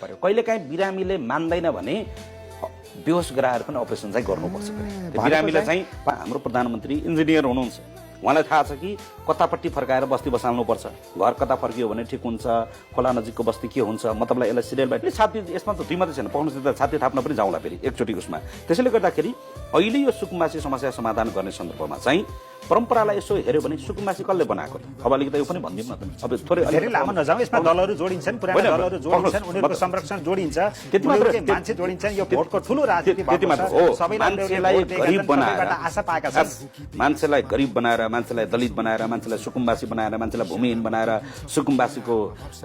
कहिलेकाहीँ बिरामीले मान्दैन भने बेहोस गराएर पनि अपरेसन चाहिँ गर्नुपर्छ। बिरामीले चाहिँ हाम्रो प्रधानमन्त्री इन्जिनियर हुनुहुन्छ, उहाँलाई थाहा छ कि कतापट्टि फर्काएर बस्ती बसाल्नुपर्छ, घर कता फर्कियो भने ठिक हुन्छ, खोला नजिकको बस्ती के हुन्छ, म तपाईँलाई यसलाई सिरियल बाइट छाती यसमा त दुई मात्रै छैन, पाउनु त छाती थाप्न पनि जाउँला फेरि एकचोटि उसमा। त्यसैले गर्दाखेरि अहिले यो सुकुम्बासी समस्या समाधान गर्ने सन्दर्भमा चाहिँ परम्परालाई यसो हेऱ्यो भने सुकुम्बासी कसले बनाएको त? अब अलिकति यो पनि भनिदिउँ न त। अब थोरै धेरै लामो नजाउँ, यसमा दलहरू जोडिन्छन्, पुराना दलहरू जोडिन्छन्, उनीहरूको संरक्षण जोडिन्छ, उनीहरूकै मान्छे जोडिन्छन्। यो भोटको ठुलो राजनीति भएको छ। मान्छेलाई गरिब बनाएर आशा पाएका छन्, मान्छेलाई गरिब बनाएर, मान्छेलाई दलित बनाएर, मान्छेलाई सुकुम्बासी बनाएर, मान्छेलाई भूमिहीन बनाएर, सुकुम्बासीको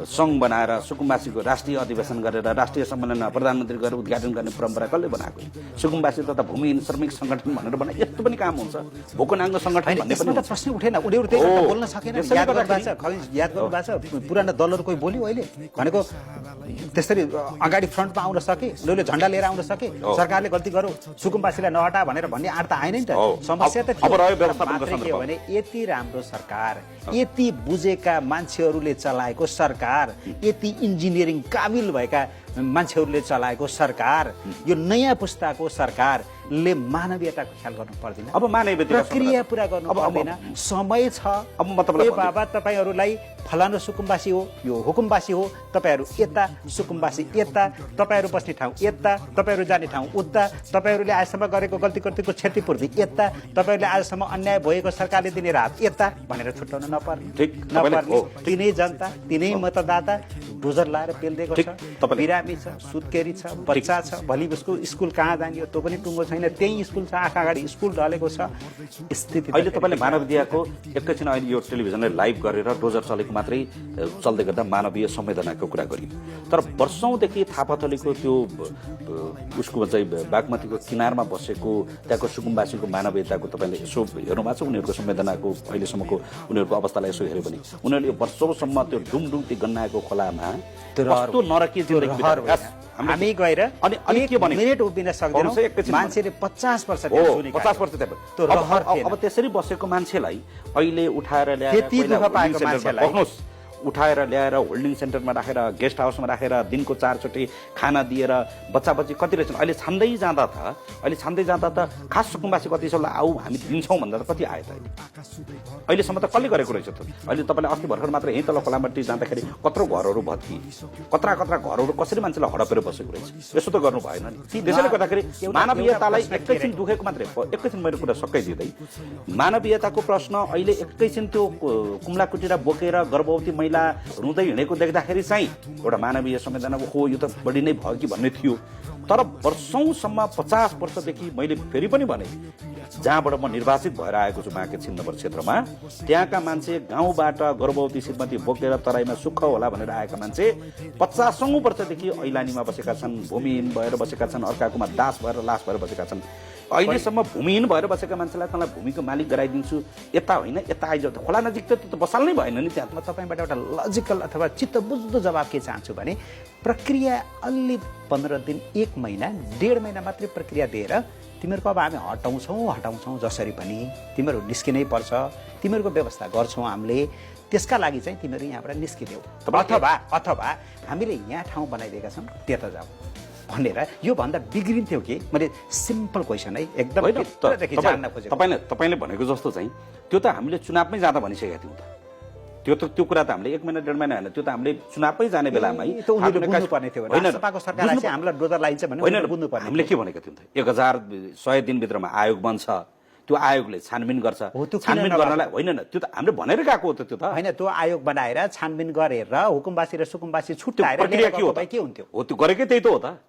सङ्घ बनाएर, सुकुम्बासीको राष्ट्रिय अधिवेशन गरेर, राष्ट्रिय सम्मेलनमा प्रधानमन्त्री गरेर उद्घाटन गर्ने परम्परा कसले बनाएको? सुकुम्बासी तथा भूमिहीन श्रमिक सङ्गठन भनेर बनाए यस्तो पनि काम हुन्छ। भोकनाङ्ग सङ्गठन भन्ने पनि प्रश्न उठेन, उनीहरू त्यही बोल्न सकेन। याद गर्नु भएको छ पुराना दलहरू कोही बोल्यो अहिले भनेको त्यसरी अगाडि फ्रन्टमा आउन सके, उनीहरूले झन्डा लिएर आउन सके, सरकारले गल्ती गरौँ सुकुम्बासीलाई नहटा भनेर भन्ने आड त आएन नि त। समस्या त के हो भने यति राम्रो सरकार, यति बुझेका मान्छेहरूले चलाएको सरकार, यति इन्जिनियरिङ काबिल भएका मान्छेहरूले चलाएको सरकार, यो नयाँ पुस्ताको सरकारले मानवीयताको ख्याल गर्नु पर्दैन। अब मानवीयता प्रक्रिया पुरा गर्नु पर्दैन, समय छ। अब म तपाईँलाई बाबा तपाईँहरूलाई फलानु सुकुम्बासी हो, यो हुकुमबासी हो, तपाईँहरू यता सुकुम्बासी यता, तपाईँहरू बस्ने ठाउँ यता, तपाईँहरू जाने ठाउँ उता, तपाईँहरूले आजसम्म गरेको गल्ती गल्तीको क्षतिपूर्ति यता, तपाईँहरूले आजसम्म अन्याय भएको सरकारले दिने राहत यता भनेर छुट्याउन नपर्ने। तिनै जनता, तिनै मतदाता डोजर लाएर पेल्दिएको छ, बिरामी छ, सुत्केरी छ, बच्चा छ, भोलि उसको स्कुल कहाँ जाने हो त्यो पनि टुङ्गो छैन, त्यही स्कुल छ, आँखा अगाडि स्कुल ढलेको छ स्थिति। अहिले तपाईँले मानवीयताको एकैछिन अहिले यो टेलिभिजनले लाइभ गरेर डोजर चलेको मात्रै चल्दै गर्दा मानवीय संवेदनाको कुरा गरियो, तर वर्षौँदेखि थापाथलीको त्यो उसको चाहिँ बागमतीको किनारमा बसेको त्यहाँको सुकुम्बासीको मानवीयताको तपाईँले यसो हेर्नु भएको छ? उनीहरूको संवेदनाको अहिलेसम्मको उनीहरूको अवस्थालाई यसो हेऱ्यो भने उनीहरूले वर्षौँसम्म त्यो डुङडुङ ती गन्नाएको खोलामा कस्तो नरकीय जिन्दगी हामी गएर अनि के भने मिनेट उभिन सक्दैनौँ। मान्छेले 50 वर्ष अब त्यसरी बसेको मान्छेलाई अहिले उठाएर ल्याएर उठाएर ल्याएर होल्डिङ सेन्टरमा राखेर, गेस्ट हाउसमा राखेर, दिनको 4 चोटि खाना दिएर बच्चा बच्ची कति रहेछन् अहिले छान्दै जाँदा त खास सुकुम्बासी कति छ आऊ हामी दिन्छौँ भन्दा त कति आयो त? अहिलेसम्म त कसले गरेको रहेछ त? अहिले तपाईँले अस्ति भर्खर मात्र यहीँ तल खोलामट्टी जाँदाखेरि कत्रो घरहरू भत्किए, कत्रा घरहरू कसरी मान्छेलाई हडपेर बसेको रहेछ, यसो त गर्नु भएन नि। त्यसैले गर्दाखेरि मानवीयतालाई एकैछिन दुखेको मात्रै, एकैछिन मैले कुरा सकाइदिँदै मानवीयताको प्रश्न अहिले एकैछिन त्यो कुम्ला कुटेर बोकेर गर्भवती महिला रुँदै हिँडेको देख्दाखेरि चाहिँ एउटा मानवीय संवेदना हो यो त बढी नै भयो कि भन्ने थियो। तर वर्षौँसम्म 50 वर्षदेखि मैले फेरि पनि भने जहाँबाट म निर्वाचित भएर आएको छु बाँके छिन्नबर क्षेत्रमा, त्यहाँका मान्छे गाउँबाट गर्भवती श्रीमती बोकेर तराईमा सुख होला भनेर आएका मान्छे 50औं वर्षदेखि ऐलानीमा बसेका छन्, भूमिहीन भएर बसेका छन्, अर्काकोमा दास भएर लास भएर बसेका छन्। अहिलेसम्म भूमिहीन भएर बसेका मान्छेलाई तँलाई भूमिको मालिक गराइदिन्छु, यता होइन यता आइज, खोला नजिक त बसाल्नै भएन नि त्यहाँ। म तपाईँबाट एउटा लजिकल अथवा चित्त बुझ्दो जवाब के चाहन्छु भने प्रक्रिया अलि 15 दिन, 1 महिना, 1.5 महिना मात्रै प्रक्रिया दिएर तिमीहरूको अब हामी हटाउँछौँ जसरी पनि तिमीहरू निस्किनै पर्छ, तिमीहरूको व्यवस्था गर्छौँ हामीले, त्यसका लागि चाहिँ तिमीहरू यहाँबाट निस्किदेऊ अथवा हामीले यहाँ ठाउँ बनाइदिएका छौँ त्यता जाऊ भनेर। यो भन्दा बिग्रिन्थ्यो कि मैले सिम्पल क्वेसन है एकदम तपाईँले भनेको जस्तो चाहिँ त्यो त हामीले चुनावमै जाँदा भनिसकेका थियौँ त। त्यो कुरा त हामीले 1 महिना 1.5 महिना होइन, त्यो त हामीले चुनावमै जाने बेलामै हामीले के भनेका थियौँ त 1100 दिनभित्रमा आयोग बन्छ, त्यो आयोगले छानबिन गर्छ, छानबिन गर्नलाई होइन त्यो त हामीले भनेर गएको हो त। त्यो त होइन, त्यो आयोग बनाएर छानबिन गरेर हुकुमबासी र सुकुम्बासी छुट्याएर के हुन्थ्यो? हो त्यो गरेकै त्यही त हो त,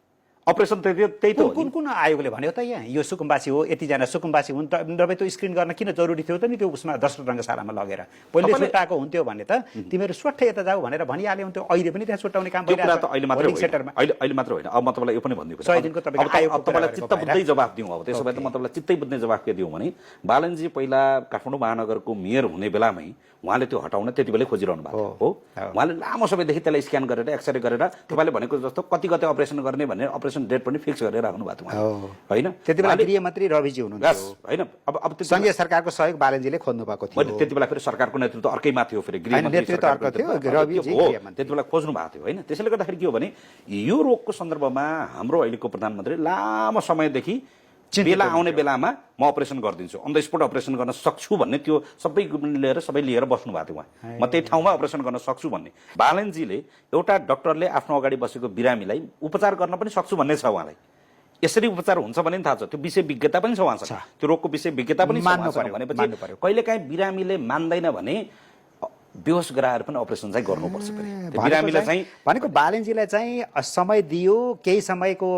अपरेसन त्यही त हो। कुन आयोगले भन्यो त यहाँ यो सुकुम्बासी हो, यतिजना सुकुम्बासी हुन् त, नभए त्यो स्क्रिन गर्न किन जरुरी थियो त नि? त्यो उसमा 10 रङ्गशालामा लगेर पहिले छुट्टाएको हुन्थ्यो भने त तिमीहरू स्वाट्टै यता जाऊ भनेर भनिहाल्यो हुन्थ्यो। अहिले पनि त्यहाँ छुट्टाउने काम भइरहेको छ। अहिले मात्र होइन, अब म तपाईँलाई यो पनि भनिदिएको छु। 100 दिनको तपाईँलाई चित्त बुझ्दै जवाफ दिउँ। अब त्यसो भए त म तपाईँलाई चित्तै बुझ्ने जवाफ के दिउँ भने बालनजी पहिला काठमाडौँ महानगरको मेयर हुने बेलामै उहाँले त्यो हटाउन त्यति बेलै खोजिरहनु भएको हो। उहाँले लामो समयदेखि त्यसलाई स्क्यान गरेर एक्सरे गरेर तपाईँले भनेको जस्तो कति अपरेसन गर्ने भनेर अपरेसन अपरेसन डेट पनि फिक्स गरेर राख्नु भएको थियो हो। होइन त्यति बेला गृहमन्त्री रविजी हुनुहुन्थ्यो होइन अब त्यो संघीय सरकारको सहयोग बालनजीले खोज्नु भएको थियो मैले त्यति बेला फेरि सरकारको नेतृत्व अर्कैमा थियो फेरि नेतृत्व अर्को थियो, रविजी गृहमन्त्री। त्यति बेला खोज्नु भएको थियो होइन। त्यसैले गर्दाखेरि के हो भने यो रोगको सन्दर्भमा हाम्रो अहिलेको प्रधानमन्त्री लामो समयदेखि बेला आउने बेलामा म अपरेसन गरिदिन्छु, अन द स्पोट अपरेसन गर्न सक्छु भन्ने त्यो सबै लिएर बस्नु भएको थियो उहाँ। म त्यही ठाउँमा अपरेसन गर्न सक्छु भन्ने। बालनजीले एउटा डाक्टरले आफ्नो अगाडि बसेको बिरामीलाई उपचार गर्न पनि सक्छु भन्ने छ उहाँलाई। यसरी उपचार हुन्छ भने थाहा छ, त्यो विषय विज्ञता पनि छ उहाँसँग, त्यो रोगको विषय विज्ञता पनि छ भनेपछि कहिलेकाहीँ बिरामीले मान्दैन भने बेहोस गराएर पनि अपरेसन चाहिँ गर्नुपर्छ। बिरामीलाई चाहिँ भनेको बालनजीलाई चाहिँ समय दियो, केही समयको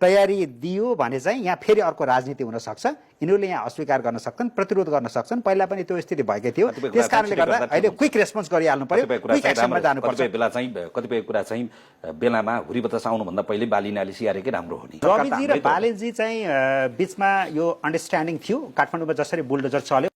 तयारी दियो भने चाहिँ यहाँ फेरि अर्को राजनीति हुन सक्छ, यिनीहरूले यहाँ अस्वीकार गर्न सक्छन्, प्रतिरोध गर्न सक्छन्। पहिला पनि त्यो स्थिति भएकै थियो, त्यस कारणले गर्दा अहिले क्विक रेस्पोन्स गरिहाल्नु पर्यो, क्विक एक्सनमा जानुपर्छ। कतिपय कुरा चाहिँ बेलामा हुरी बतास आउनुभन्दा पहिले बालिनाले सियारेकै राम्रो हो नि। रविजी र बालनजी चाहिँ बिचमा यो अन्डरस्ट्यान्डिङ थियो, काठमाडौँमा जसरी बुलडोजर चल्यो